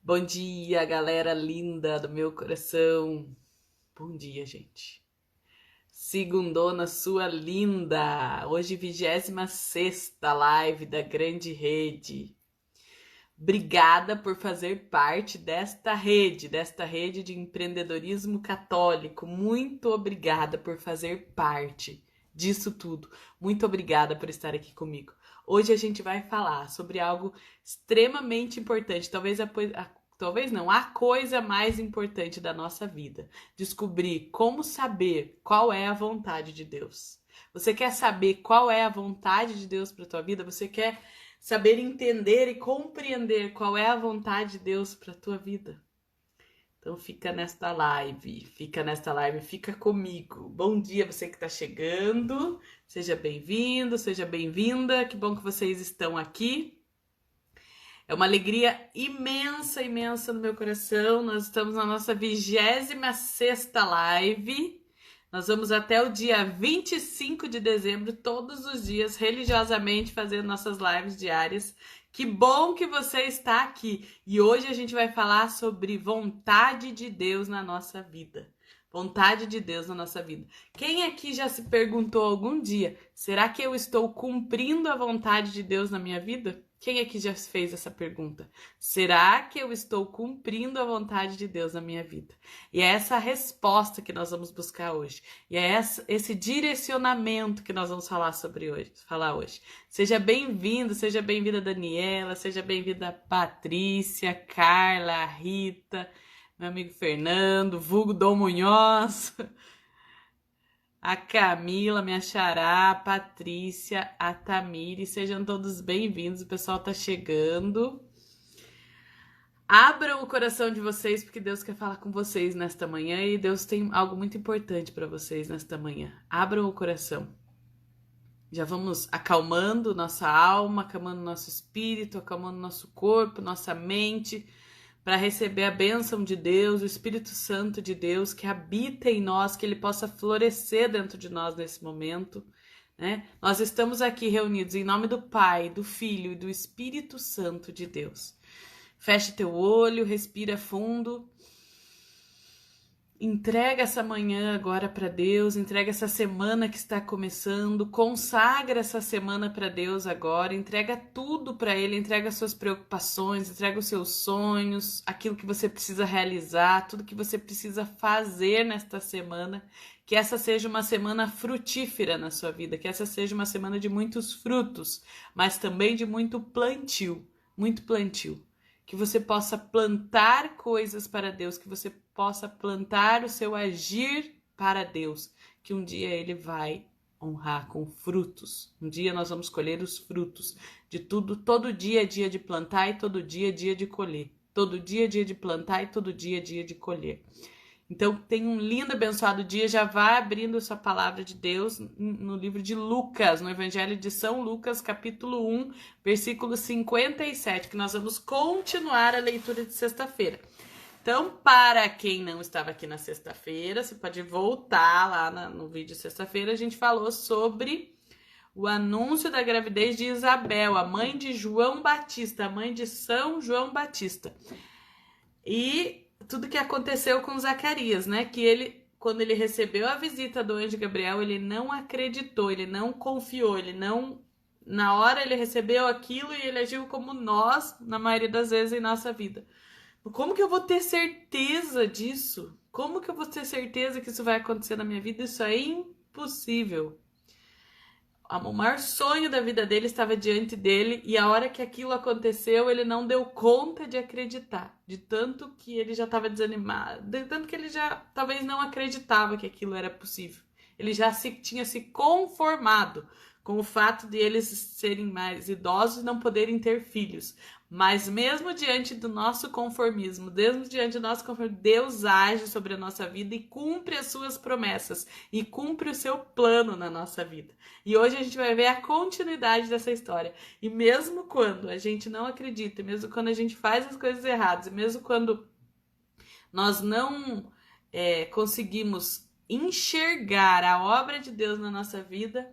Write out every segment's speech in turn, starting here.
Bom dia, galera linda do meu coração. Bom dia, gente. Segundona sua linda. Hoje, 26ª live da Grande Rede. Obrigada por fazer parte desta rede de empreendedorismo católico. Muito obrigada por fazer parte disso tudo. Muito obrigada por estar aqui comigo. Hoje a gente vai falar sobre algo extremamente importante, talvez não, a coisa mais importante da nossa vida. Descobrir como saber qual é a vontade de Deus. Você quer saber qual é a vontade de Deus para tua vida? Você quer saber entender e compreender qual é a vontade de Deus para tua vida? Então fica nesta live, fica comigo. Bom dia você que está chegando, seja bem-vindo, seja bem-vinda, que bom que vocês estão aqui. É uma alegria imensa, imensa no meu coração. Nós estamos na nossa 26ª live. Nós vamos até o dia 25 de dezembro, todos os dias, religiosamente, fazendo nossas lives diárias. Que bom que você está aqui. E hoje a gente vai falar sobre vontade de Deus na nossa vida. Vontade de Deus na nossa vida. Quem aqui já se perguntou algum dia, será que eu estou cumprindo a vontade de Deus na minha vida? Quem aqui já fez essa pergunta? Será que eu estou cumprindo a vontade de Deus na minha vida? E é essa resposta que nós vamos buscar hoje. E é esse direcionamento que nós vamos falar hoje. Seja bem-vindo, seja bem-vinda Daniela, seja bem-vinda Patrícia, Carla, Rita, meu amigo Fernando, vulgo Dom Munhoz, a Camila, minha xará, a Patrícia, a Tamiri, sejam todos bem-vindos, o pessoal tá chegando. Abram o coração de vocês, porque Deus quer falar com vocês nesta manhã e Deus tem algo muito importante para vocês nesta manhã. Abram o coração. Já vamos acalmando nossa alma, acalmando nosso espírito, acalmando nosso corpo, nossa mente, para receber a bênção de Deus, o Espírito Santo de Deus que habita em nós, que ele possa florescer dentro de nós nesse momento, né? Nós estamos aqui reunidos em nome do Pai, do Filho e do Espírito Santo de Deus. Feche teu olho, respira fundo. Entrega essa manhã agora para Deus, entrega essa semana que está começando, consagra essa semana para Deus agora, entrega tudo para Ele, entrega suas preocupações, entrega os seus sonhos, aquilo que você precisa realizar, tudo que você precisa fazer nesta semana, que essa seja uma semana frutífera na sua vida, que essa seja uma semana de muitos frutos, mas também de muito plantio, que você possa plantar coisas para Deus, que você possa plantar o seu agir para Deus, que um dia Ele vai honrar com frutos. Um dia nós vamos colher os frutos de tudo. Todo dia é dia de plantar e todo dia é dia de colher. Todo dia é dia de plantar e todo dia é dia de colher. Então, tenha um lindo, abençoado dia. Já vai abrindo sua palavra de Deus no livro de Lucas, no Evangelho de São Lucas, capítulo 1, versículo 57, que nós vamos continuar a leitura de sexta-feira. Então, para quem não estava aqui na sexta-feira, você pode voltar lá no vídeo de sexta-feira. A gente falou sobre o anúncio da gravidez de Isabel, a mãe de João Batista, a mãe de São João Batista. E tudo que aconteceu com Zacarias, né? Que ele, quando ele recebeu a visita do anjo Gabriel, ele não acreditou, ele não confiou, na hora ele recebeu aquilo e ele agiu como nós, na maioria das vezes em nossa vida. Como que eu vou ter certeza disso? Como que eu vou ter certeza que isso vai acontecer na minha vida? Isso é impossível. O maior sonho da vida dele estava diante dele e a hora que aquilo aconteceu, ele não deu conta de acreditar, de tanto que ele já estava desanimado, de tanto que ele já talvez não acreditava que aquilo era possível. Ele já tinha se conformado com o fato de eles serem mais idosos e não poderem ter filhos. Mas mesmo diante do nosso conformismo, Deus age sobre a nossa vida e cumpre as suas promessas e cumpre o seu plano na nossa vida. E hoje a gente vai ver a continuidade dessa história. E mesmo quando a gente não acredita, mesmo quando a gente faz as coisas erradas, e mesmo quando nós não conseguimos enxergar a obra de Deus na nossa vida,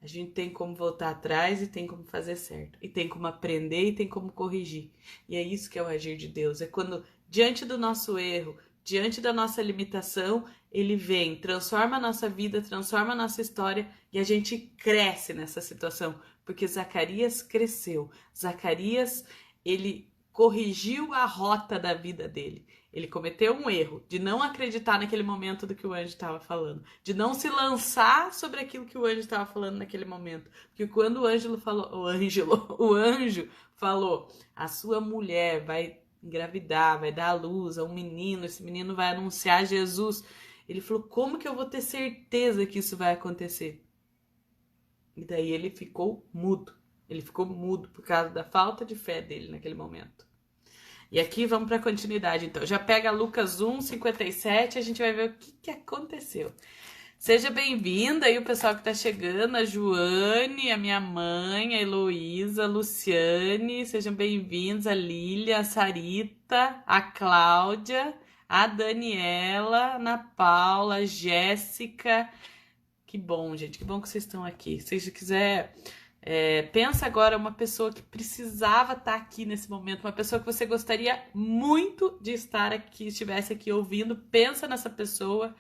A gente tem como voltar atrás e tem como fazer certo. E tem como aprender e tem como corrigir. E é isso que é o agir de Deus. É quando, diante do nosso erro, diante da nossa limitação, ele vem, transforma a nossa vida, transforma a nossa história e a gente cresce nessa situação. Porque Zacarias cresceu. Zacarias, ele corrigiu a rota da vida dele. Ele cometeu um erro de não acreditar naquele momento do que o anjo estava falando, de não se lançar sobre aquilo que o anjo estava falando naquele momento. Porque quando o anjo falou, a sua mulher vai engravidar, vai dar à luz a um menino, esse menino vai anunciar Jesus. Ele falou, como que eu vou ter certeza que isso vai acontecer? E daí ele ficou mudo. Ele ficou mudo por causa da falta de fé dele naquele momento. E aqui vamos para a continuidade, então. Já pega Lucas 1, 57, a gente vai ver o que aconteceu. Seja bem-vinda aí o pessoal que está chegando, a Joane, a minha mãe, a Heloísa, a Luciane, sejam bem-vindos, a Lília, a Sarita, a Cláudia, a Daniela, a Ana Paula, a Jéssica. Que bom, gente, que bom que vocês estão aqui. Se você quiser... pensa agora uma pessoa que precisava estar aqui nesse momento, uma pessoa que você gostaria muito de estar aqui, estivesse aqui ouvindo. Pensa nessa pessoa,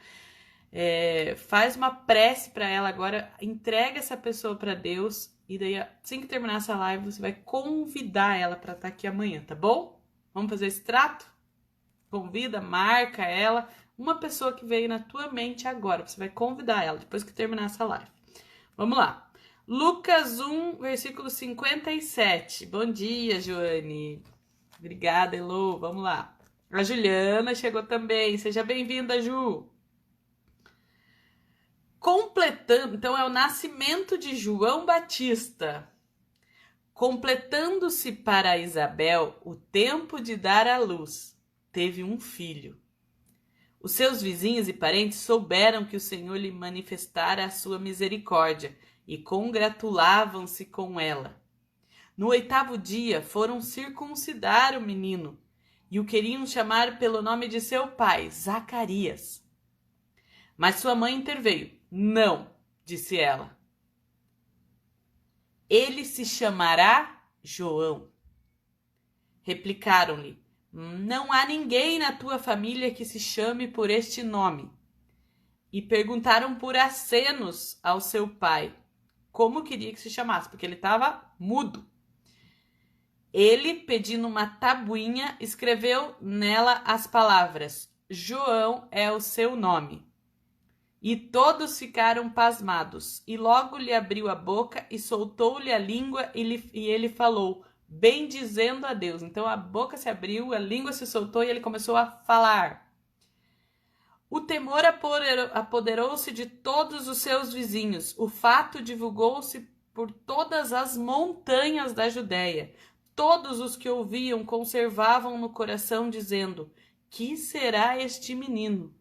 faz uma prece para ela agora, entrega essa pessoa para Deus e daí assim que terminar essa live você vai convidar ela para estar aqui amanhã, tá bom? Vamos fazer esse trato? Convida, marca ela, uma pessoa que veio na tua mente agora, você vai convidar ela depois que terminar essa live. Vamos lá. Lucas 1, versículo 57. Bom dia, Joane. Obrigada, Elô. Vamos lá. A Juliana chegou também. Seja bem-vinda, Ju. Completando, então é o nascimento de João Batista. Completando-se para Isabel o tempo de dar à luz, teve um filho. Os seus vizinhos e parentes souberam que o Senhor lhe manifestara a sua misericórdia e congratulavam-se com ela. No 8º dia foram circuncidar o menino e o queriam chamar pelo nome de seu pai, Zacarias. Mas sua mãe interveio. Não, disse ela. Ele se chamará João. Replicaram-lhe, não há ninguém na tua família que se chame por este nome. E perguntaram por acenos ao seu pai como queria que se chamasse, porque ele estava mudo. Ele, pedindo uma tabuinha, escreveu nela as palavras, João é o seu nome. E todos ficaram pasmados, e logo lhe abriu a boca e soltou-lhe a língua e ele falou, bendizendo a Deus. Então a boca se abriu, a língua se soltou e ele começou a falar. O temor apoderou-se de todos os seus vizinhos. O fato divulgou-se por todas as montanhas da Judéia. Todos os que ouviam conservavam no coração, dizendo, que será este menino?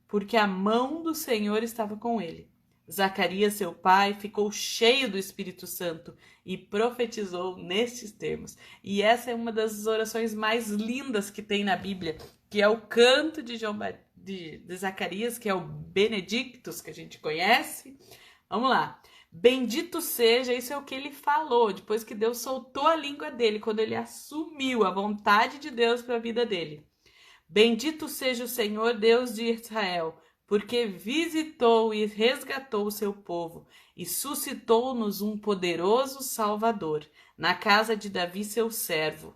Porque a mão do Senhor estava com ele. Zacarias, seu pai, ficou cheio do Espírito Santo e profetizou nestes termos. E essa é uma das orações mais lindas que tem na Bíblia, que é o canto de Zacarias, que é o Benedictus, que a gente conhece. Vamos lá. Bendito seja, isso é o que ele falou, depois que Deus soltou a língua dele, quando ele assumiu a vontade de Deus para a vida dele. Bendito seja o Senhor Deus de Israel, porque visitou e resgatou o seu povo e suscitou-nos um poderoso Salvador na casa de Davi, seu servo.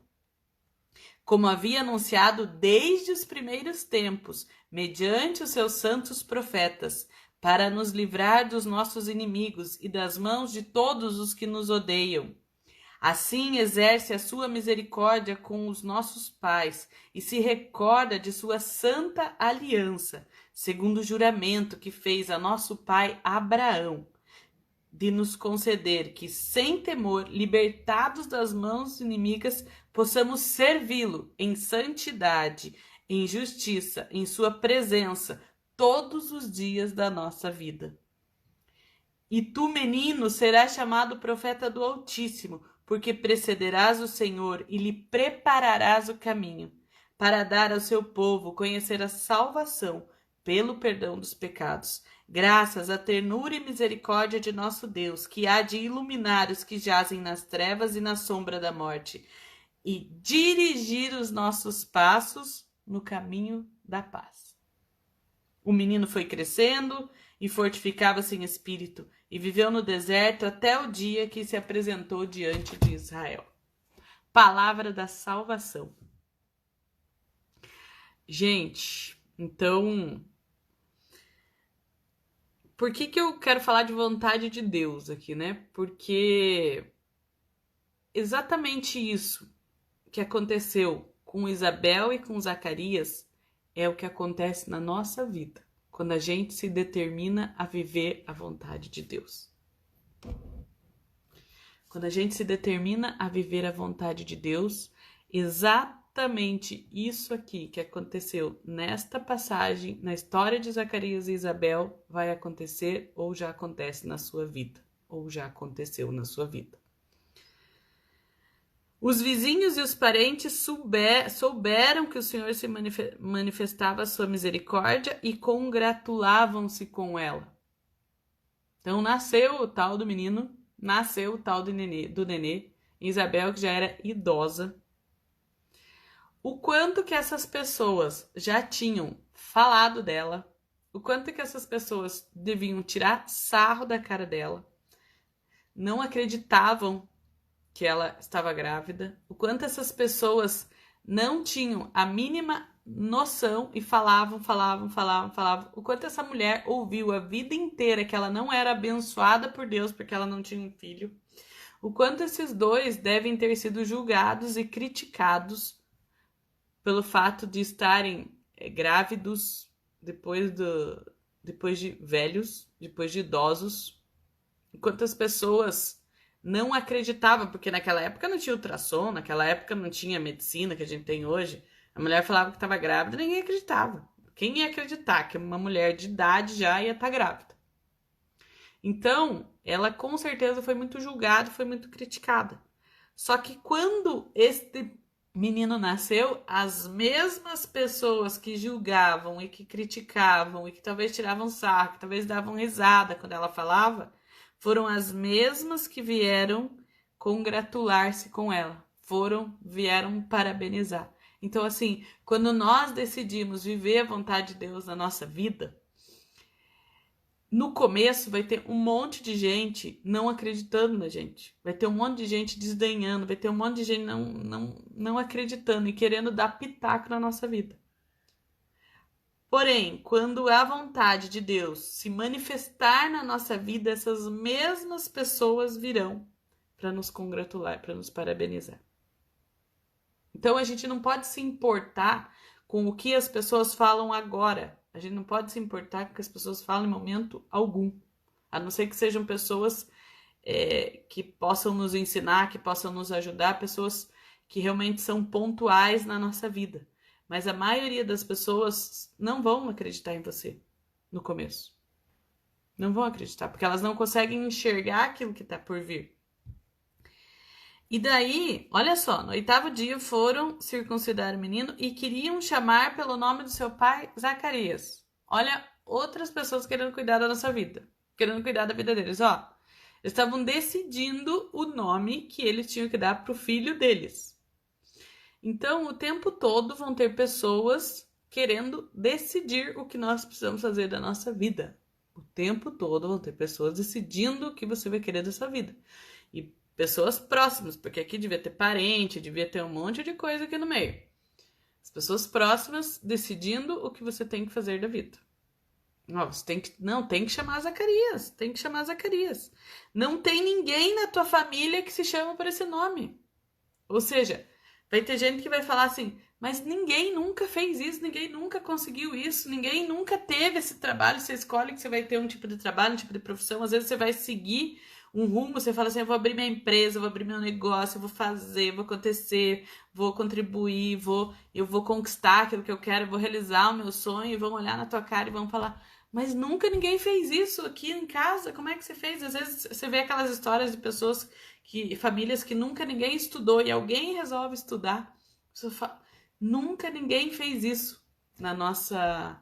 Como havia anunciado desde os primeiros tempos, mediante os seus santos profetas, para nos livrar dos nossos inimigos e das mãos de todos os que nos odeiam. Assim exerce a sua misericórdia com os nossos pais e se recorda de sua santa aliança, segundo o juramento que fez a nosso pai Abraão, de nos conceder que, sem temor, libertados das mãos inimigas, possamos servi-lo em santidade, em justiça, em sua presença, todos os dias da nossa vida. E tu, menino, serás chamado profeta do Altíssimo, porque precederás o Senhor e lhe prepararás o caminho, para dar ao seu povo conhecer a salvação pelo perdão dos pecados, Graças à ternura e misericórdia de nosso Deus, que há de iluminar os que jazem nas trevas e na sombra da morte, e dirigir os nossos passos no caminho da paz. O menino foi crescendo e fortificava-se em espírito, e viveu no deserto até o dia que se apresentou diante de Israel. Palavra da salvação. Gente, então, por que eu quero falar de vontade de Deus aqui, né? Porque exatamente isso que aconteceu com Isabel e com Zacarias é o que acontece na nossa vida, quando a gente se determina a viver a vontade de Deus. Quando a gente se determina a viver a vontade de Deus, exatamente isso aqui que aconteceu nesta passagem, na história de Zacarias e Isabel, vai acontecer ou já acontece na sua vida, ou já aconteceu na sua vida. Os vizinhos e os parentes souberam que o Senhor se manifestava a sua misericórdia e congratulavam-se com ela. Então nasceu o tal do menino, nasceu o tal do nenê, Isabel, que já era idosa. O quanto que essas pessoas já tinham falado dela, o quanto que essas pessoas deviam tirar sarro da cara dela, não acreditavam que ela estava grávida, o quanto essas pessoas não tinham a mínima noção e falavam, o quanto essa mulher ouviu a vida inteira que ela não era abençoada por Deus porque ela não tinha um filho, o quanto esses dois devem ter sido julgados e criticados pelo fato de estarem grávidos depois de velhos, depois de idosos, enquanto as pessoas não acreditavam, porque naquela época não tinha ultrassom, naquela época não tinha medicina que a gente tem hoje. A mulher falava que estava grávida, ninguém acreditava. Quem ia acreditar que uma mulher de idade já ia estar grávida? Então, ela com certeza foi muito julgada, foi muito criticada. Só que quando este menino nasceu, as mesmas pessoas que julgavam e que criticavam e que talvez tiravam sarro, que talvez davam risada quando ela falava, foram as mesmas que vieram congratular-se com ela, vieram parabenizar. Então, assim, quando nós decidimos viver a vontade de Deus na nossa vida, no começo vai ter um monte de gente não acreditando na gente, vai ter um monte de gente desdenhando, vai ter um monte de gente não acreditando e querendo dar pitaco na nossa vida. Porém, quando a vontade de Deus se manifestar na nossa vida, essas mesmas pessoas virão para nos congratular, para nos parabenizar. Então, a gente não pode se importar com o que as pessoas falam agora. A gente não pode se importar com o que as pessoas falam em momento algum. A não ser que sejam pessoas que possam nos ensinar, que possam nos ajudar, pessoas que realmente são pontuais na nossa vida. Mas a maioria das pessoas não vão acreditar em você no começo. Não vão acreditar, porque elas não conseguem enxergar aquilo que está por vir. E daí, olha só, no 8º dia foram circuncidar o menino e queriam chamar pelo nome do seu pai Zacarias. Olha, outras pessoas querendo cuidar da nossa vida, querendo cuidar da vida deles. Ó, eles estavam decidindo o nome que eles tinham que dar para o filho deles. Então, o tempo todo vão ter pessoas querendo decidir o que nós precisamos fazer da nossa vida. O tempo todo vão ter pessoas decidindo o que você vai querer da sua vida. E pessoas próximas, porque aqui devia ter parente, devia ter um monte de coisa aqui no meio. As pessoas próximas decidindo o que você tem que fazer da vida. Você tem que chamar Zacarias, tem que chamar Zacarias. Não tem ninguém na tua família que se chama por esse nome. Ou seja, vai ter gente que vai falar assim, mas ninguém nunca fez isso, ninguém nunca conseguiu isso, ninguém nunca teve esse trabalho. Você escolhe que você vai ter um tipo de trabalho, um tipo de profissão, às vezes você vai seguir um rumo, você fala assim, eu vou abrir minha empresa, eu vou abrir meu negócio, eu vou fazer, vou acontecer, vou contribuir, eu vou conquistar aquilo que eu quero, eu vou realizar o meu sonho, e vão olhar na tua cara e vão falar, mas nunca ninguém fez isso aqui em casa, como é que você fez? Às vezes você vê aquelas histórias de pessoas, famílias que nunca ninguém estudou e alguém resolve estudar. Você fala, nunca ninguém fez isso na nossa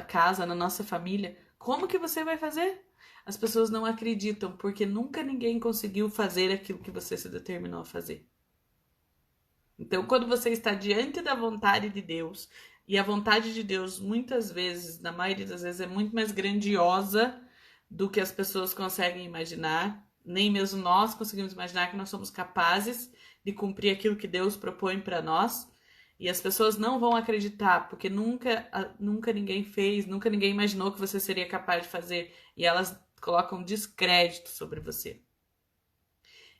casa, na nossa família. Como que você vai fazer? As pessoas não acreditam porque nunca ninguém conseguiu fazer aquilo que você se determinou a fazer. Então, quando você está diante da vontade de Deus, e a vontade de Deus, muitas vezes, na maioria das vezes, é muito mais grandiosa do que as pessoas conseguem imaginar, nem mesmo nós conseguimos imaginar que nós somos capazes de cumprir aquilo que Deus propõe para nós, e as pessoas não vão acreditar, porque nunca ninguém fez, nunca ninguém imaginou que você seria capaz de fazer, e elas colocam descrédito sobre você.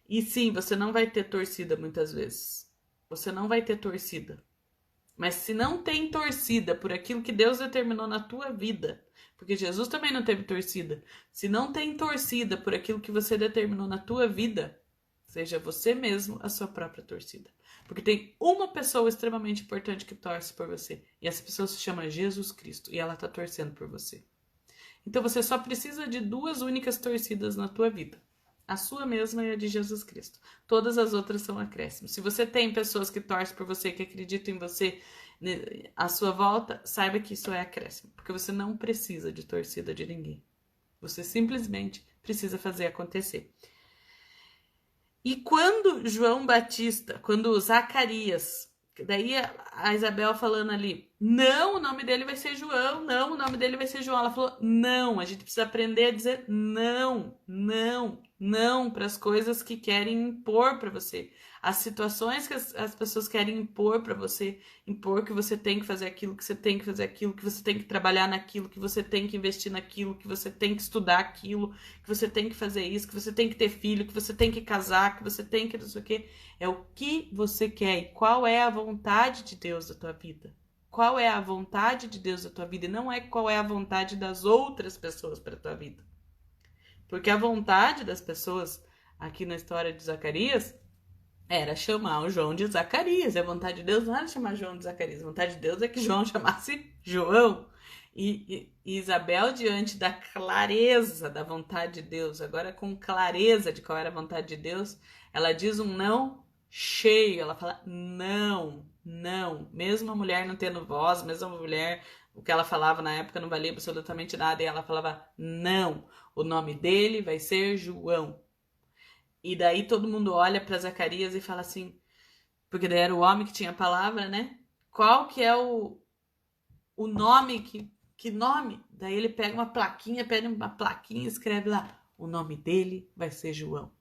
E sim, você não vai ter torcida muitas vezes. Você não vai ter torcida. Mas se não tem torcida por aquilo que Deus determinou na tua vida, porque Jesus também não teve torcida, se não tem torcida por aquilo que você determinou na tua vida, seja você mesmo a sua própria torcida. Porque tem uma pessoa extremamente importante que torce por você, e essa pessoa se chama Jesus Cristo, e ela está torcendo por você. Então você só precisa de 2 únicas torcidas na tua vida. A sua mesma e a de Jesus Cristo. Todas as outras são acréscimos. Se você tem pessoas que torcem por você, que acreditam em você à sua volta, saiba que isso é acréscimo. Porque você não precisa de torcida de ninguém. Você simplesmente precisa fazer acontecer. E quando João Batista, quando Zacarias, daí a Isabel falando ali, não, o nome dele vai ser João, não, o nome dele vai ser João. Ela falou, não, a gente precisa aprender a dizer não, não, não para as coisas que querem impor para você. As situações que as pessoas querem impor para você, impor que você tem que fazer aquilo, que você tem que fazer aquilo, que você tem que trabalhar naquilo, que você tem que investir naquilo, que você tem que estudar aquilo, que você tem que fazer isso, que você tem que ter filho, que você tem que casar, que você tem que não sei o quê. É o que você quer e qual é a vontade de Deus da tua vida. Qual é a vontade de Deus da tua vida e não é qual é a vontade das outras pessoas para a tua vida. Porque a vontade das pessoas aqui na história de Zacarias era chamar o João de Zacarias. E a vontade de Deus não era chamar João de Zacarias. A vontade de Deus é que João chamasse João. E Isabel, diante da clareza da vontade de Deus, agora com clareza de qual era a vontade de Deus, ela diz um não cheio. Ela fala não, não. Mesmo a mulher não tendo voz, mesmo a mulher, o que ela falava na época não valia absolutamente nada. E ela falava não, o nome dele vai ser João. E daí todo mundo olha para Zacarias e fala assim, porque daí era o homem que tinha a palavra, né? Qual que é o nome, que nome? Daí ele pega uma plaquinha e escreve lá, o nome dele vai ser João.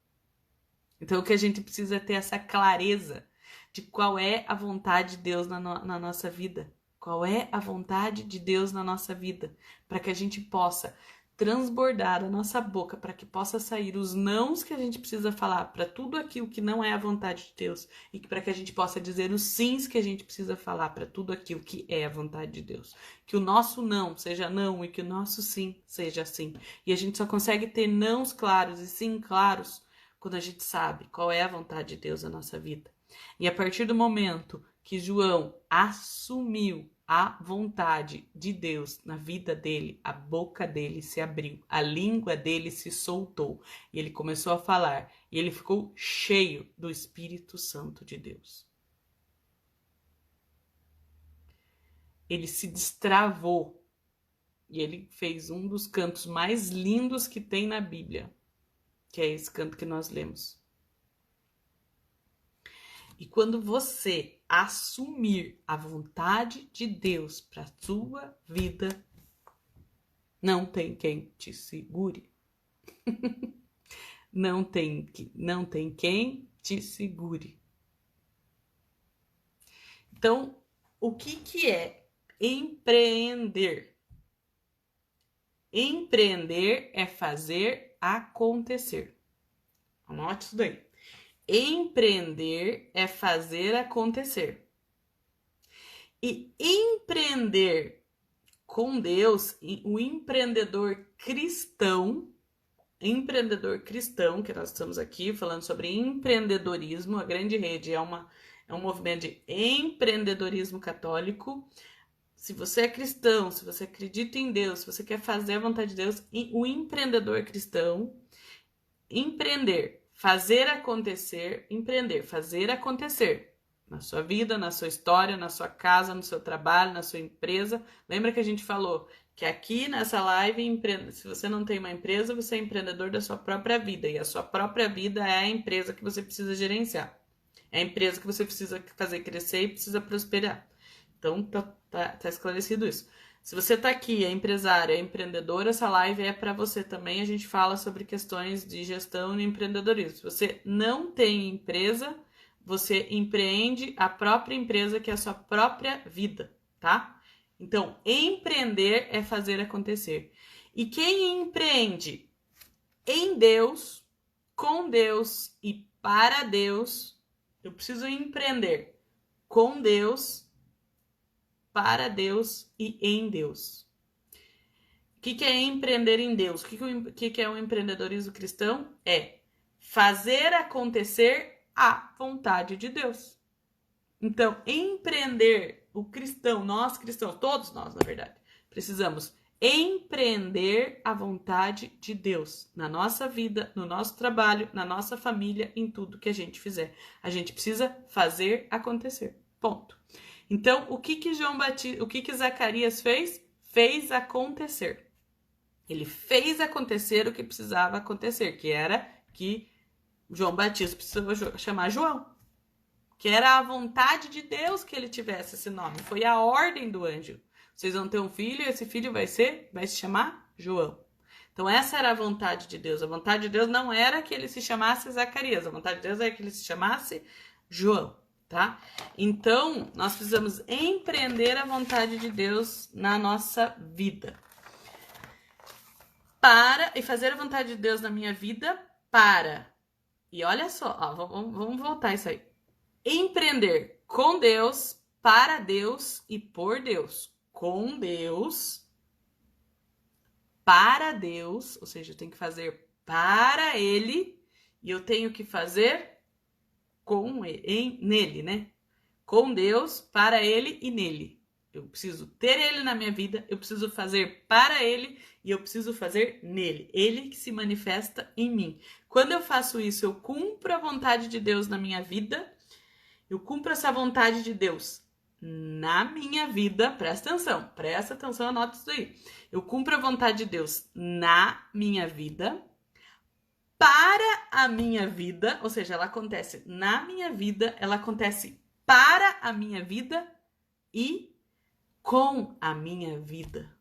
Então o que a gente precisa é ter essa clareza de qual é a vontade de Deus na nossa vida. Qual é a vontade de Deus na nossa vida, para que a gente possa transbordar a nossa boca, para que possa sair os nãos que a gente precisa falar para tudo aquilo que não é a vontade de Deus e para que a gente possa dizer os sims que a gente precisa falar para tudo aquilo que é a vontade de Deus. Que o nosso não seja não e que o nosso sim seja sim. E a gente só consegue ter nãos claros e sim claros quando a gente sabe qual é a vontade de Deus na nossa vida. E a partir do momento que João assumiu a vontade de Deus na vida dele, a boca dele se abriu, a língua dele se soltou e ele começou a falar e ele ficou cheio do Espírito Santo de Deus. Ele se destravou e ele fez um dos cantos mais lindos que tem na Bíblia, que é esse canto que nós lemos. E quando você assumir a vontade de Deus para a sua vida, não tem quem te segure. Não tem quem te segure. Então, o que é empreender? Empreender é fazer acontecer. Anote isso daí. Empreender é fazer acontecer. E empreender com Deus, o empreendedor cristão, que nós estamos aqui falando sobre empreendedorismo, a Grande Rede é um movimento de empreendedorismo católico. Se você é cristão, se você acredita em Deus, se você quer fazer a vontade de Deus, o empreendedor cristão, empreender, fazer acontecer, empreender, fazer acontecer. Na sua vida, na sua história, na sua casa, no seu trabalho, na sua empresa. Lembra que a gente falou que aqui nessa live, se você não tem uma empresa, você é empreendedor da sua própria vida. E a sua própria vida é a empresa que você precisa gerenciar. É a empresa que você precisa fazer crescer e precisa prosperar. Então, tá esclarecido isso. Se você tá aqui, é empresário, é empreendedor, essa live é para você também. A gente fala sobre questões de gestão e empreendedorismo. Se você não tem empresa, você empreende a própria empresa, que é a sua própria vida, tá? Então, empreender é fazer acontecer. E quem empreende em Deus, com Deus e para Deus, eu preciso empreender com Deus, para Deus e em Deus. O que é empreender em Deus? O que é o empreendedorismo cristão? É fazer acontecer a vontade de Deus. Então, empreender, o cristão, nós cristãos, todos nós, na verdade, precisamos empreender a vontade de Deus na nossa vida, no nosso trabalho, na nossa família, em tudo que a gente fizer. A gente precisa fazer acontecer. Ponto. Então, o que Zacarias fez? Fez acontecer. Ele fez acontecer o que precisava acontecer, que era que João Batista precisava chamar João. Que era a vontade de Deus que ele tivesse esse nome. Foi a ordem do anjo. Vocês vão ter um filho e esse filho vai se chamar João. Então essa era a vontade de Deus. A vontade de Deus não era que ele se chamasse Zacarias. A vontade de Deus era que ele se chamasse João, tá? Então nós precisamos empreender a vontade de Deus na nossa vida. E fazer a vontade de Deus na minha vida E olha só, vamos voltar isso aí. Empreender com Deus, para Deus e por Deus. Com Deus, para Deus, ou seja, eu tenho que fazer para Ele e eu tenho que fazer nele, né? Com Deus, para Ele e nele. Eu preciso ter Ele na minha vida, eu preciso fazer para Ele e eu preciso fazer nele. Ele que se manifesta em mim. Quando eu faço isso, eu cumpro a vontade de Deus na minha vida. Eu cumpro essa vontade de Deus na minha vida. Presta atenção, anota isso aí. Eu cumpro a vontade de Deus na minha vida, para a minha vida, ou seja, ela acontece na minha vida, ela acontece para a minha vida e com a minha vida.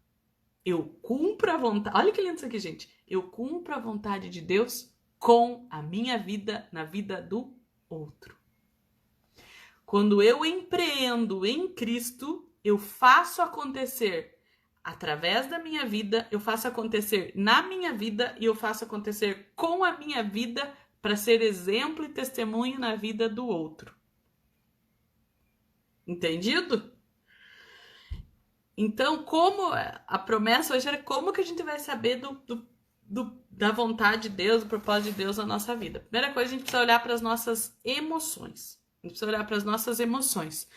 Eu cumpro a vontade. Olha que lindo isso aqui, gente. Eu cumpro a vontade de Deus com a minha vida na vida do outro. Quando eu empreendo em Cristo, eu faço acontecer através da minha vida, eu faço acontecer na minha vida e eu faço acontecer com a minha vida para ser exemplo e testemunho na vida do outro. Entendido? Então, como a promessa hoje era como que a gente vai saber da vontade de Deus, do propósito de Deus na nossa vida? Primeira coisa, a gente precisa olhar para as nossas emoções. A gente precisa olhar para as nossas emoções.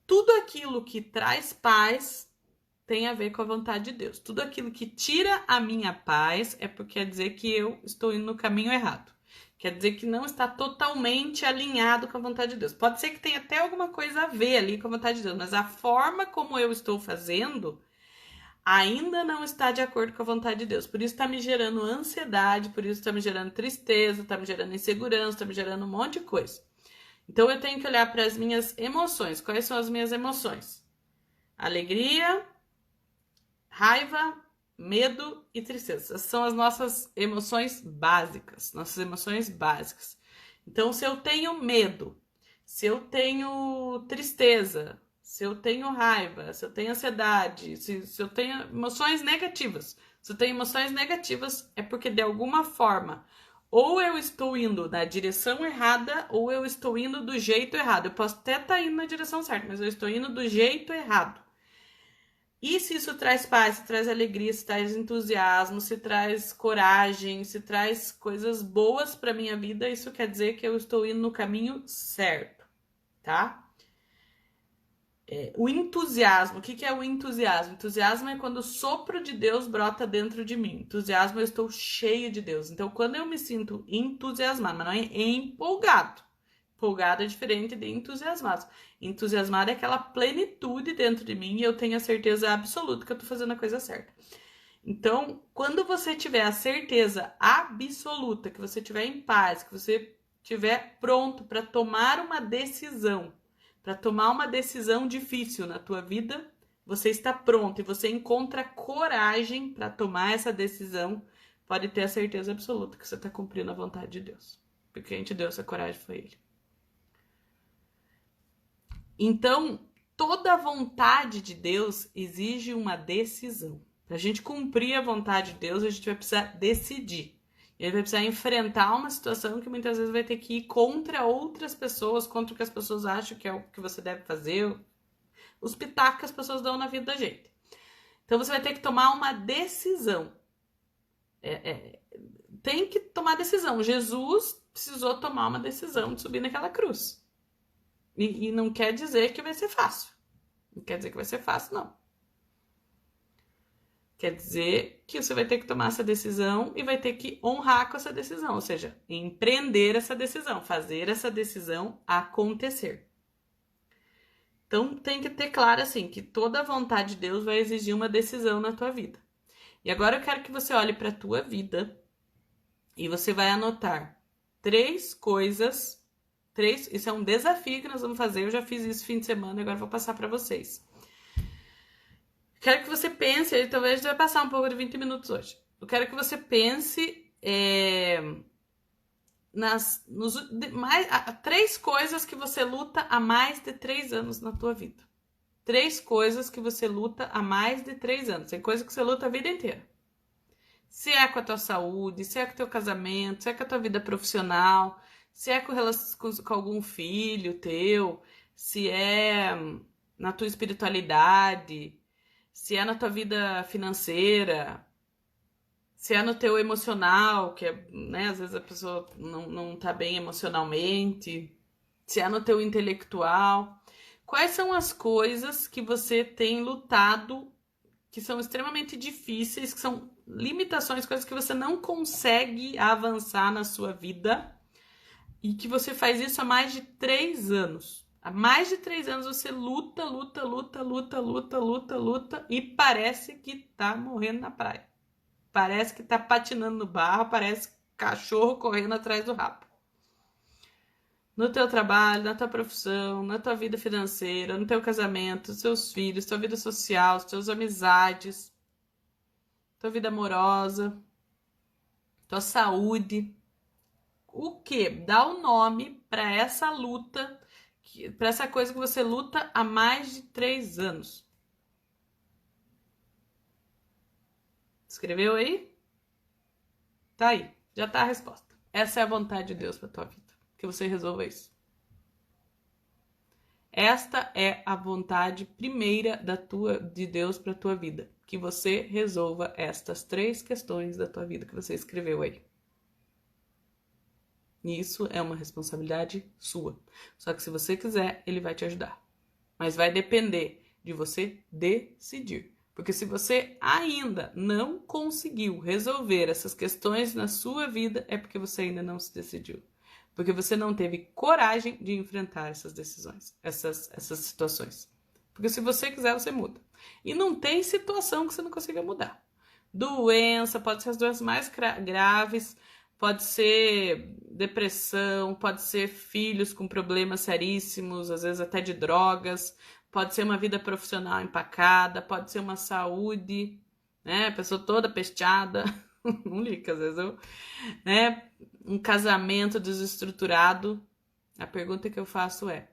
Tudo aquilo que traz paz tem a ver com a vontade de Deus. Tudo aquilo que tira a minha paz é porque quer dizer que eu estou indo no caminho errado. Quer dizer que não está totalmente alinhado com a vontade de Deus. Pode ser que tenha até alguma coisa a ver ali com a vontade de Deus, mas a forma como eu estou fazendo ainda não está de acordo com a vontade de Deus. Por isso está me gerando ansiedade, por isso está me gerando tristeza, está me gerando insegurança, está me gerando um monte de coisa. Então eu tenho que olhar para as minhas emoções. Quais são as minhas emoções? Alegria, raiva, medo e tristeza. Essas são as nossas emoções básicas. Então, se eu tenho medo, se eu tenho tristeza, se eu tenho raiva, se eu tenho ansiedade, se eu tenho emoções negativas. Se eu tenho emoções negativas, é porque de alguma forma, ou eu estou indo na direção errada, ou eu estou indo do jeito errado. Eu posso até estar indo na direção certa, mas eu estou indo do jeito errado. E se isso traz paz, se traz alegria, se traz entusiasmo, se traz coragem, se traz coisas boas para minha vida, isso quer dizer que eu estou indo no caminho certo, tá? O entusiasmo, o que é o entusiasmo? Entusiasmo é quando o sopro de Deus brota dentro de mim. Entusiasmo, eu estou cheio de Deus. Então, quando eu me sinto entusiasmado, mas não é empolgado. Empolgado é diferente de entusiasmado. Entusiasmado é aquela plenitude dentro de mim e eu tenho a certeza absoluta que eu tô fazendo a coisa certa. Então, quando você tiver a certeza absoluta, que você estiver em paz, que você estiver pronto para tomar uma decisão, difícil na tua vida, você está pronto e você encontra coragem para tomar essa decisão, pode ter a certeza absoluta que você está cumprindo a vontade de Deus. Porque quem te deu essa coragem foi Ele. Então, toda vontade de Deus exige uma decisão. Para a gente cumprir a vontade de Deus, a gente vai precisar decidir. Ele vai precisar enfrentar uma situação que muitas vezes vai ter que ir contra outras pessoas, contra o que as pessoas acham que é o que você deve fazer, os pitacos que as pessoas dão na vida da gente. Então você vai ter que tomar uma decisão. Tem que tomar decisão. Jesus precisou tomar uma decisão de subir naquela cruz. E não quer dizer que vai ser fácil. Não quer dizer que vai ser fácil, não. Quer dizer que você vai ter que tomar essa decisão e vai ter que honrar com essa decisão. Ou seja, empreender essa decisão, fazer essa decisão acontecer. Então, tem que ter claro, assim, que toda a vontade de Deus vai exigir uma decisão na tua vida. E agora eu quero que você olhe para a tua vida e você vai anotar 3 coisas. Isso é um desafio que nós vamos fazer. Eu já fiz isso fim de semana e agora vou passar para vocês. Quero que você pense, e talvez vai passar um pouco de 20 minutos hoje. Eu quero que você pense três coisas que você luta há mais de 3 anos na tua vida. 3 coisas que você luta há mais de 3 anos. Tem coisa que você luta a vida inteira. Se é com a tua saúde, se é com o teu casamento, se é com a tua vida profissional, se é com algum filho teu, se é na tua espiritualidade, se é na tua vida financeira, se é no teu emocional, que é, né, às vezes a pessoa não tá bem emocionalmente, se é no teu intelectual. Quais são as coisas que você tem lutado, que são extremamente difíceis, que são limitações, coisas que você não consegue avançar na sua vida e que você faz isso há mais de 3 anos? Há mais de 3 anos você luta e parece que tá morrendo na praia. Parece que tá patinando no barro, parece cachorro correndo atrás do rabo. No teu trabalho, na tua profissão, na tua vida financeira, no teu casamento, nos seus filhos, tua vida social, as tuas amizades, tua vida amorosa, tua saúde. O que? Dá o nome para essa luta, para essa coisa que você luta há mais de 3 anos. Escreveu aí? Tá aí, já tá a resposta. Essa é a vontade de Deus para tua vida, que você resolva isso. Esta é a vontade primeira de Deus para tua vida, que você resolva estas 3 questões da tua vida que você escreveu aí. E isso é uma responsabilidade sua. Só que se você quiser, ele vai te ajudar. Mas vai depender de você decidir. Porque se você ainda não conseguiu resolver essas questões na sua vida, é porque você ainda não se decidiu. Porque você não teve coragem de enfrentar essas decisões, essas situações. Porque se você quiser, você muda. E não tem situação que você não consiga mudar. Doença, pode ser as doenças mais graves, pode ser depressão, pode ser filhos com problemas seríssimos, às vezes até de drogas, pode ser uma vida profissional empacada, pode ser uma saúde, né? A pessoa toda pesteada, não liga, às vezes eu, né? Um casamento desestruturado. A pergunta que eu faço é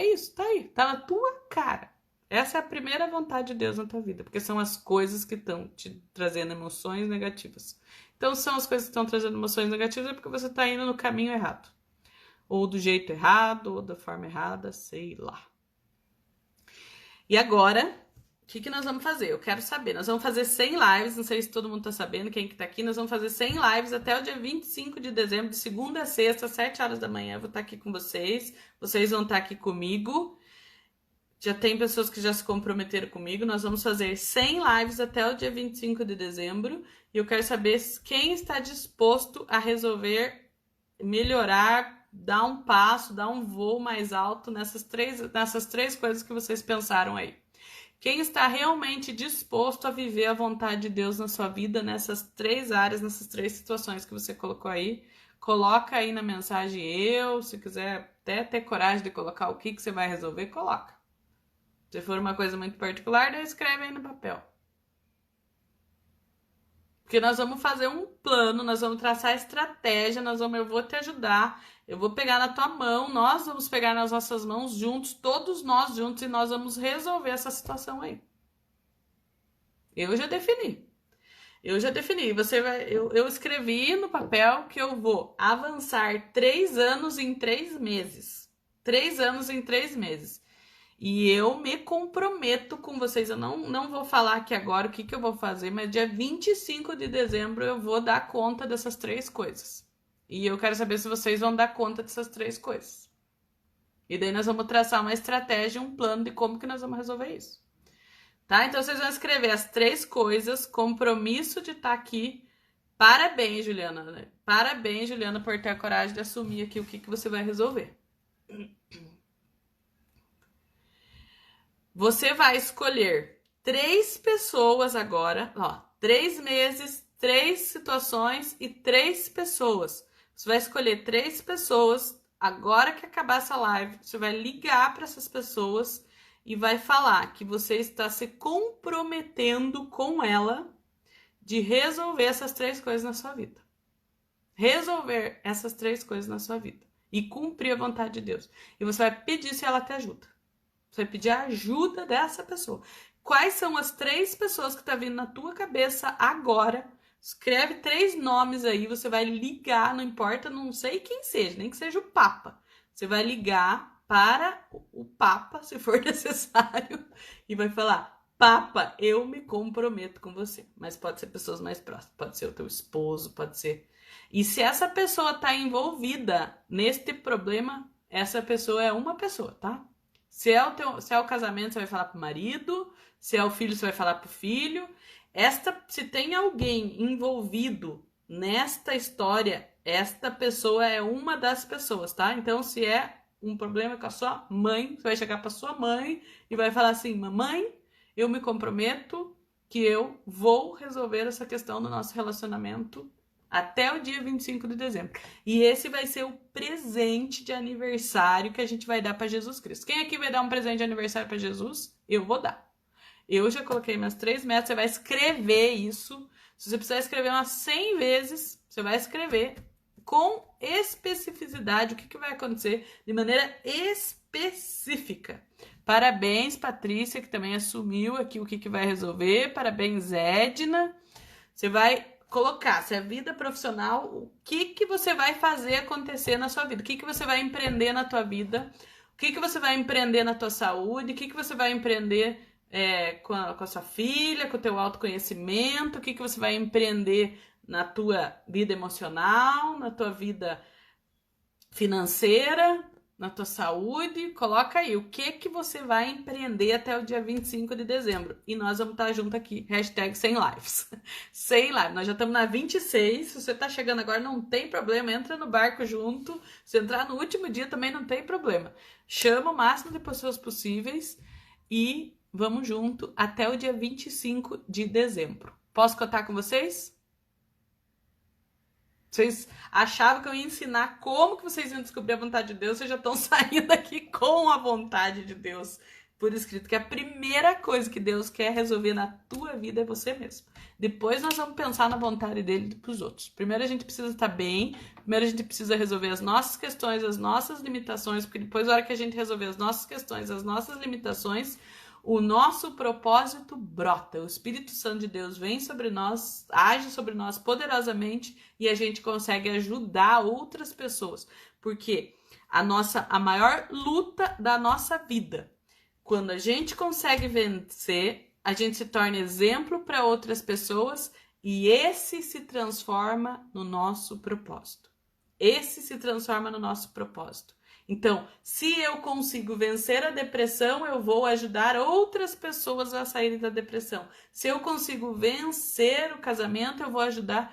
isso, tá aí, tá na tua cara. Essa é a primeira vontade de Deus na tua vida, porque são as coisas que estão te trazendo emoções negativas. Então, são as coisas que estão trazendo emoções negativas é porque você tá indo no caminho errado. Ou do jeito errado, ou da forma errada, sei lá. E agora, o que nós vamos fazer? Eu quero saber. Nós vamos fazer 100 lives, não sei se todo mundo tá sabendo, quem que tá aqui. Nós vamos fazer 100 lives até o dia 25 de dezembro, de segunda a sexta, às 7 horas da manhã. Eu vou estar aqui com vocês. Vocês vão estar aqui comigo. Já tem pessoas que já se comprometeram comigo. Nós vamos fazer 100 lives até o dia 25 de dezembro. E eu quero saber quem está disposto a resolver melhorar dar um passo, dar um voo mais alto nessas três coisas que vocês pensaram aí. Quem está realmente disposto a viver a vontade de Deus na sua vida, nessas 3 áreas, nessas 3 situações que você colocou aí, coloca aí na mensagem se quiser até ter coragem de colocar o que você vai resolver, coloca. Se for uma coisa muito particular, daí escreve aí no papel. Porque nós vamos fazer um plano, nós vamos traçar estratégia, eu vou te ajudar, eu vou pegar na tua mão, nós vamos pegar nas nossas mãos juntos, todos nós juntos, e nós vamos resolver essa situação aí. Eu já defini. Eu escrevi no papel que eu vou avançar 3 anos em 3 meses. 3 anos em 3 meses. E eu me comprometo com vocês, eu não vou falar aqui agora o que eu vou fazer, mas dia 25 de dezembro eu vou dar conta dessas 3 coisas. E eu quero saber se vocês vão dar conta dessas 3 coisas. E daí nós vamos traçar uma estratégia, um plano de como que nós vamos resolver isso. Tá? Então vocês vão escrever as 3 coisas, compromisso de estar aqui. Parabéns, Juliana. Parabéns, Juliana, por ter a coragem de assumir aqui o que você vai resolver. Você vai escolher 3 pessoas agora, 3 meses, 3 situações e 3 pessoas. Você vai escolher 3 pessoas, agora que acabar essa live, você vai ligar para essas pessoas e vai falar que você está se comprometendo com ela de resolver essas 3 coisas na sua vida. Resolver essas 3 coisas na sua vida e cumprir a vontade de Deus. E você vai pedir se ela te ajuda. Você vai pedir a ajuda dessa pessoa. Quais são as 3 pessoas que tá vindo na tua cabeça agora? Escreve 3 nomes aí, você vai ligar, não importa, não sei quem seja, nem que seja o Papa. Você vai ligar para o Papa, se for necessário, e vai falar: Papa, eu me comprometo com você. Mas pode ser pessoas mais próximas, pode ser o teu esposo, pode ser... E se essa pessoa tá envolvida neste problema, essa pessoa é uma pessoa, tá? Se é o casamento, você vai falar pro marido. Se é o filho, você vai falar pro filho. Se tem alguém envolvido nesta história, esta pessoa é uma das pessoas, tá? Então, se é um problema com a sua mãe, você vai chegar pra sua mãe e vai falar assim: mamãe, eu me comprometo que eu vou resolver essa questão do nosso relacionamento até o dia 25 de dezembro. E esse vai ser o presente de aniversário que a gente vai dar para Jesus Cristo. Quem aqui vai dar um presente de aniversário para Jesus? Eu vou dar. Eu já coloquei minhas 3 metas, você vai escrever isso. Se você precisar escrever umas 100 vezes, você vai escrever com especificidade o que vai acontecer de maneira específica. Parabéns, Patrícia, que também assumiu aqui o que vai resolver. Parabéns, Edna. Você vai colocar, se é vida profissional, o que você vai fazer acontecer na sua vida, o que você vai empreender na tua vida, o que você vai empreender na tua saúde, o que você vai empreender com a sua filha, com o teu autoconhecimento, o que você vai empreender na tua vida emocional, na tua vida financeira, na tua saúde. Coloca aí o que você vai empreender até o dia 25 de dezembro. E nós vamos estar junto aqui, hashtag sem lives. Sem live, nós já estamos na 26, se você está chegando agora não tem problema, entra no barco junto. Se entrar no último dia também não tem problema. Chama o máximo de pessoas possíveis e vamos junto até o dia 25 de dezembro. Posso contar com vocês? Vocês achavam que eu ia ensinar como que vocês iam descobrir a vontade de Deus, vocês já estão saindo aqui com a vontade de Deus por escrito, que a primeira coisa que Deus quer resolver na tua vida é você mesmo. Depois nós vamos pensar na vontade dele para os outros. Primeiro a gente precisa estar bem, primeiro a gente precisa resolver as nossas questões, as nossas limitações, porque depois, na hora que a gente resolver as nossas questões, as nossas limitações, o nosso propósito brota. O Espírito Santo de Deus vem sobre nós, age sobre nós poderosamente e a gente consegue ajudar outras pessoas. Porque a maior luta da nossa vida, quando a gente consegue vencer, a gente se torna exemplo para outras pessoas e esse se transforma no nosso propósito. Esse se transforma no nosso propósito. Então, se eu consigo vencer a depressão, eu vou ajudar outras pessoas a saírem da depressão. Se eu consigo vencer o casamento, eu vou ajudar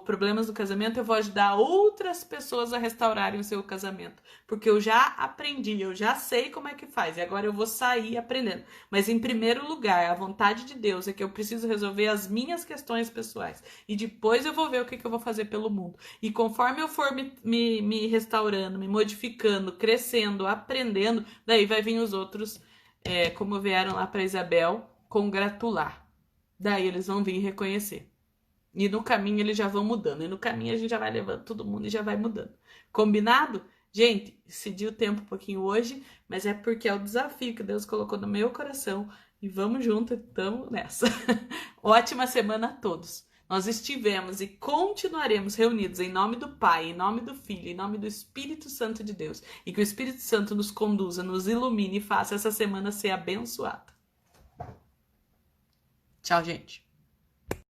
problemas do casamento, eu vou ajudar outras pessoas a restaurarem o seu casamento. Porque eu já aprendi, eu já sei como é que faz. E agora eu vou sair aprendendo. Mas em primeiro lugar, a vontade de Deus é que eu preciso resolver as minhas questões pessoais. E depois eu vou ver o que eu vou fazer pelo mundo. E conforme eu for me restaurando, me modificando, crescendo, aprendendo, daí vai vir os outros, como vieram lá para Isabel, congratular. Daí eles vão vir reconhecer. E no caminho eles já vão mudando. E no caminho a gente já vai levando todo mundo e já vai mudando. Combinado? Gente, cedi o tempo um pouquinho hoje, mas é porque é o desafio que Deus colocou no meu coração. E vamos junto, estamos nessa. Ótima semana a todos. Nós estivemos e continuaremos reunidos em nome do Pai, em nome do Filho, em nome do Espírito Santo de Deus. E que o Espírito Santo nos conduza, nos ilumine e faça essa semana ser abençoada. Tchau, gente.